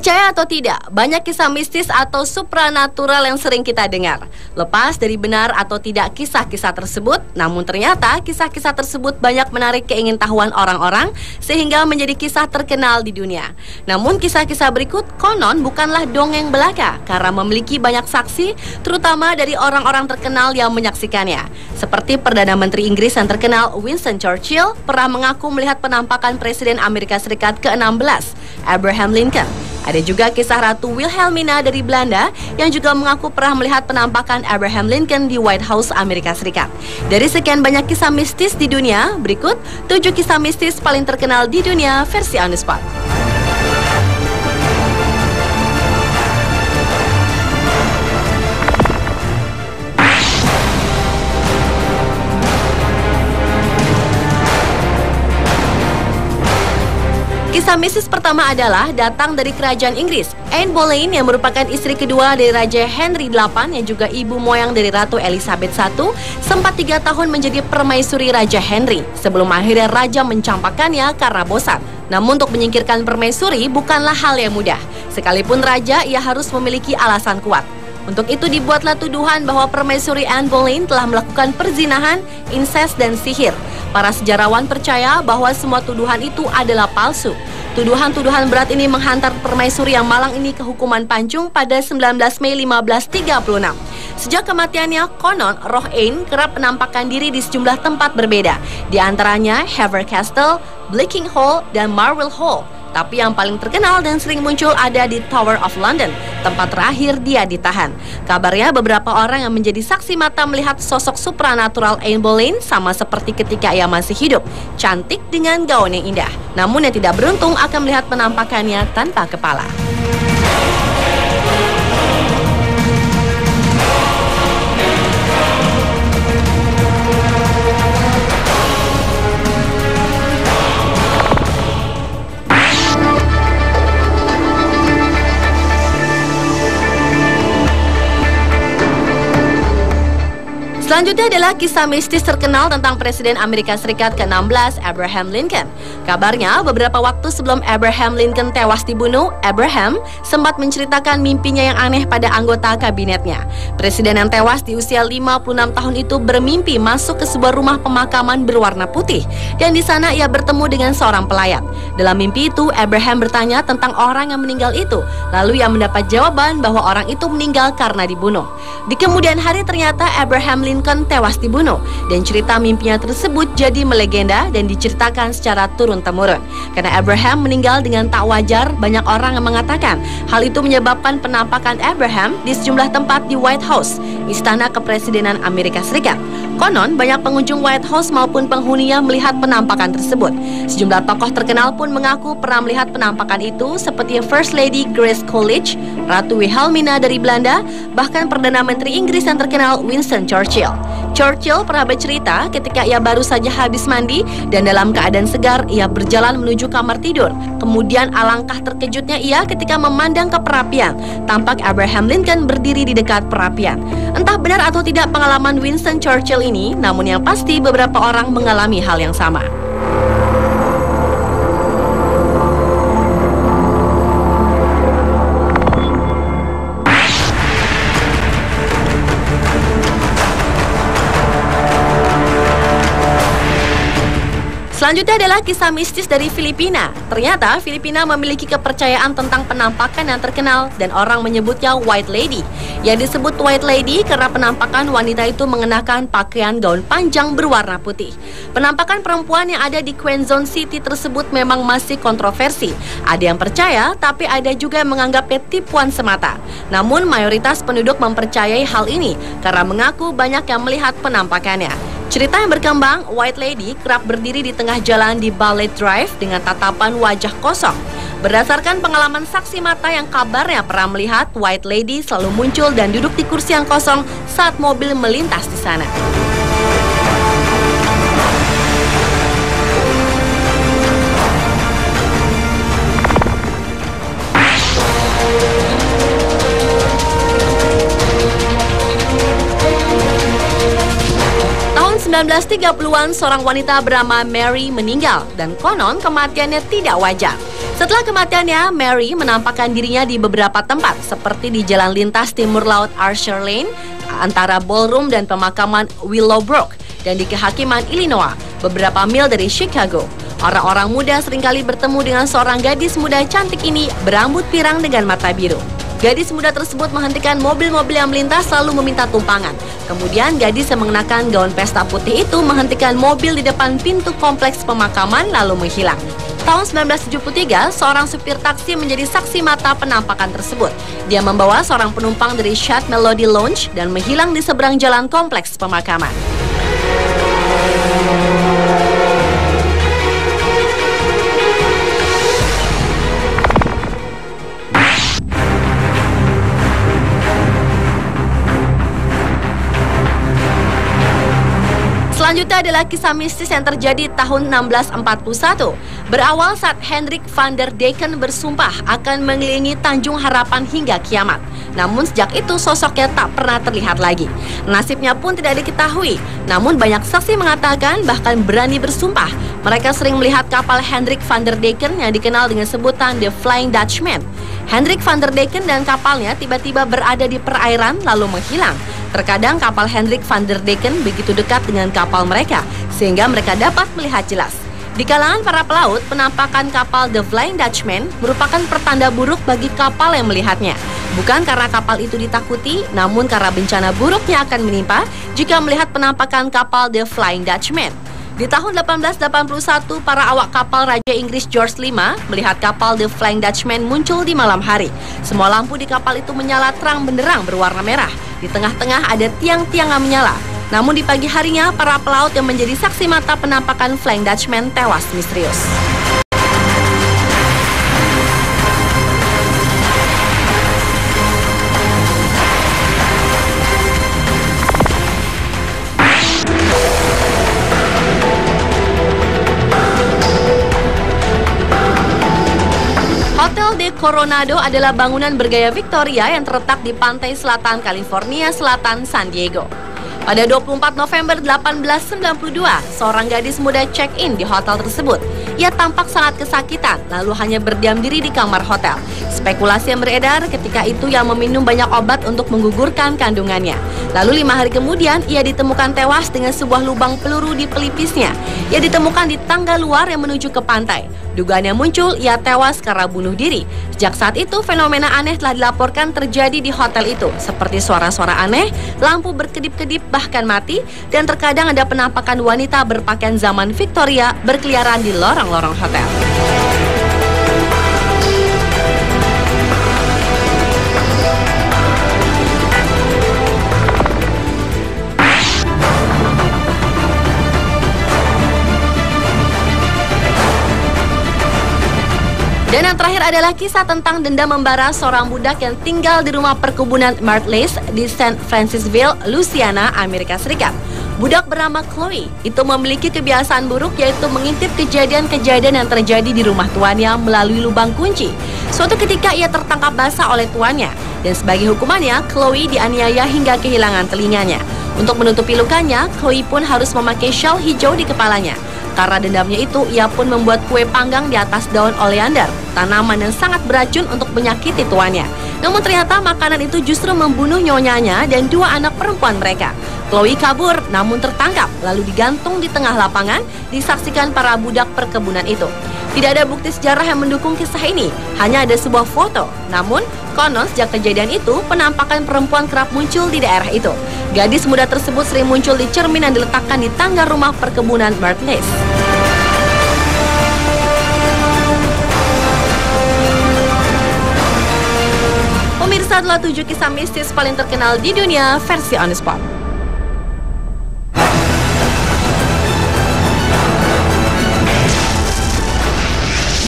Percaya atau tidak, banyak kisah mistis atau supranatural yang sering kita dengar. Lepas dari benar atau tidak kisah-kisah tersebut, namun ternyata kisah-kisah tersebut banyak menarik keingintahuan orang-orang sehingga menjadi kisah terkenal di dunia. Namun kisah-kisah berikut konon bukanlah dongeng belaka karena memiliki banyak saksi, terutama dari orang-orang terkenal yang menyaksikannya. Seperti Perdana Menteri Inggris yang terkenal Winston Churchill pernah mengaku melihat penampakan Presiden Amerika Serikat ke-16, Abraham Lincoln. Ada juga kisah Ratu Wilhelmina dari Belanda yang juga mengaku pernah melihat penampakan Abraham Lincoln di White House Amerika Serikat. Dari sekian banyak kisah mistis di dunia, berikut 7 kisah mistis paling terkenal di dunia versi On The Spot. Kisah mistis pertama adalah datang dari kerajaan Inggris. Anne Boleyn yang merupakan istri kedua dari Raja Henry VIII yang juga ibu moyang dari Ratu Elizabeth I sempat 3 tahun menjadi permaisuri Raja Henry sebelum akhirnya Raja mencampakkannya karena bosan. Namun untuk menyingkirkan permaisuri bukanlah hal yang mudah. Sekalipun Raja, ia harus memiliki alasan kuat. Untuk itu dibuatlah tuduhan bahwa permaisuri Anne Boleyn telah melakukan perzinahan, insest, dan sihir. Para sejarawan percaya bahwa semua tuduhan itu adalah palsu. Tuduhan-tuduhan berat ini menghantar permaisuri yang malang ini ke hukuman pancung pada 19 Mei 1536. Sejak kematiannya, konon roh Anne kerap menampakkan diri di sejumlah tempat berbeda, di antaranya Hever Castle, Bleaking Hall, dan Marwell Hall. Tapi yang paling terkenal dan sering muncul ada di Tower of London, tempat terakhir dia ditahan. Kabarnya beberapa orang yang menjadi saksi mata melihat sosok supranatural Anne Boleyn sama seperti ketika ia masih hidup, cantik dengan gaun yang indah. Namun yang tidak beruntung akan melihat penampakannya tanpa kepala. Selanjutnya adalah kisah mistis terkenal tentang Presiden Amerika Serikat ke-16, Abraham Lincoln. Kabarnya, beberapa waktu sebelum Abraham Lincoln tewas dibunuh, Abraham sempat menceritakan mimpinya yang aneh pada anggota kabinetnya. Presiden yang tewas di usia 56 tahun itu bermimpi masuk ke sebuah rumah pemakaman berwarna putih, dan di sana ia bertemu dengan seorang pelayat. Dalam mimpi itu, Abraham bertanya tentang orang yang meninggal itu, lalu ia mendapat jawaban bahwa orang itu meninggal karena dibunuh. Di kemudian hari ternyata Abraham Lincoln tewas dibunuh, dan cerita mimpinya tersebut jadi melegenda dan diceritakan secara turun-temurun. Karena Abraham meninggal dengan tak wajar, banyak orang yang mengatakan hal itu menyebabkan penampakan Abraham di sejumlah tempat di White House, istana kepresidenan Amerika Serikat. Konon banyak pengunjung White House maupun penghuninya melihat penampakan tersebut. Sejumlah tokoh terkenal pun mengaku pernah melihat penampakan itu, seperti First Lady Grace Coolidge, Ratu Wilhelmina dari Belanda, bahkan Perdana Menteri Inggris yang terkenal Winston Churchill. Churchill pernah bercerita ketika ia baru saja habis mandi dan dalam keadaan segar, ia berjalan menuju kamar tidur. Kemudian alangkah terkejutnya ia ketika memandang ke perapian. Tampak Abraham Lincoln berdiri di dekat perapian. Entah benar atau tidak pengalaman Winston Churchill ini, namun yang pasti beberapa orang mengalami hal yang sama. Selanjutnya adalah kisah mistis dari Filipina. Ternyata Filipina memiliki kepercayaan tentang penampakan yang terkenal dan orang menyebutnya White Lady. Yang disebut White Lady karena penampakan wanita itu mengenakan pakaian gaun panjang berwarna putih. Penampakan perempuan yang ada di Quezon City tersebut memang masih kontroversi. Ada yang percaya, tapi ada juga yang menganggapnya tipuan semata. Namun mayoritas penduduk mempercayai hal ini karena mengaku banyak yang melihat penampakannya. Cerita yang berkembang, White Lady kerap berdiri di tengah jalan di Ballet Drive dengan tatapan wajah kosong. Berdasarkan pengalaman saksi mata yang kabarnya pernah melihat, White Lady selalu muncul dan duduk di kursi yang kosong saat mobil melintas di sana. 1930-an, seorang wanita bernama Mary meninggal dan konon kematiannya tidak wajar. Setelah kematiannya, Mary menampakkan dirinya di beberapa tempat seperti di jalan lintas timur laut Archer Lane, antara ballroom dan pemakaman Willowbrook, dan di kehakiman Illinois, beberapa mil dari Chicago. Orang-orang muda seringkali bertemu dengan seorang gadis muda cantik ini berambut pirang dengan mata biru. Gadis muda tersebut menghentikan mobil-mobil yang melintas lalu meminta tumpangan. Kemudian gadis yang mengenakan gaun pesta putih itu menghentikan mobil di depan pintu kompleks pemakaman lalu menghilang. Tahun 1973, seorang supir taksi menjadi saksi mata penampakan tersebut. Dia membawa seorang penumpang dari Shad Melody Lounge dan menghilang di seberang jalan kompleks pemakaman. Selanjutnya adalah kisah mistis yang terjadi tahun 1641. Berawal saat Hendrik van der Decken bersumpah akan mengelilingi Tanjung Harapan hingga kiamat. Namun sejak itu sosoknya tak pernah terlihat lagi. Nasibnya pun tidak diketahui. Namun banyak saksi mengatakan bahkan berani bersumpah mereka sering melihat kapal Hendrik van der Decken yang dikenal dengan sebutan The Flying Dutchman. Hendrik van der Decken dan kapalnya tiba-tiba berada di perairan lalu menghilang. Terkadang kapal Hendrik van der Decken begitu dekat dengan kapal mereka sehingga mereka dapat melihat jelas. Di kalangan para pelaut, penampakan kapal The Flying Dutchman merupakan pertanda buruk bagi kapal yang melihatnya. Bukan karena kapal itu ditakuti, namun karena bencana buruk yang akan menimpa jika melihat penampakan kapal The Flying Dutchman. Di tahun 1881, para awak kapal Raja Inggris George V melihat kapal The Flying Dutchman muncul di malam hari. Semua lampu di kapal itu menyala terang benderang berwarna merah. Di tengah-tengah ada tiang-tiang yang menyala. Namun di pagi harinya, para pelaut yang menjadi saksi mata penampakan Flying Dutchman tewas misterius. Hotel de Coronado adalah bangunan bergaya Victoria yang terletak di pantai selatan California Selatan, San Diego. Pada 24 November 1892, seorang gadis muda check-in di hotel tersebut. Ia tampak sangat kesakitan, lalu hanya berdiam diri di kamar hotel. Spekulasi yang beredar ketika itu ia meminum banyak obat untuk menggugurkan kandungannya. Lalu 5 hari kemudian, ia ditemukan tewas dengan sebuah lubang peluru di pelipisnya. Ia ditemukan di tangga luar yang menuju ke pantai. Dugaannya muncul, ia tewas karena bunuh diri. Sejak saat itu, fenomena aneh telah dilaporkan terjadi di hotel itu, seperti suara-suara aneh, lampu berkedip-kedip bahkan mati, dan terkadang ada penampakan wanita berpakaian zaman Victoria berkeliaran di lorong-lorong hotel. Dan yang terakhir adalah kisah tentang dendam membara seorang budak yang tinggal di rumah perkebunan Martleys di St. Francisville, Louisiana, Amerika Serikat. Budak bernama Chloe itu memiliki kebiasaan buruk, yaitu mengintip kejadian-kejadian yang terjadi di rumah tuannya melalui lubang kunci. Suatu ketika ia tertangkap basah oleh tuannya, dan sebagai hukumannya Chloe dianiaya hingga kehilangan telinganya. Untuk menutupi lukanya, Chloe pun harus memakai shawl hijau di kepalanya. Karena dendamnya itu, ia pun membuat kue panggang di atas daun oleander, tanaman yang sangat beracun untuk menyakiti tuannya. Namun ternyata makanan itu justru membunuh nyonyanya dan 2 anak perempuan mereka. Chloe kabur namun tertangkap, lalu digantung di tengah lapangan, disaksikan para budak perkebunan itu. Tidak ada bukti sejarah yang mendukung kisah ini, hanya ada sebuah foto. Namun, konon sejak kejadian itu, penampakan perempuan kerap muncul di daerah itu. Gadis muda tersebut sering muncul di cermin yang diletakkan di tangga rumah perkebunan Martleys. Pemirsa, adalah 7 kisah mistis paling terkenal di dunia versi On The Spot.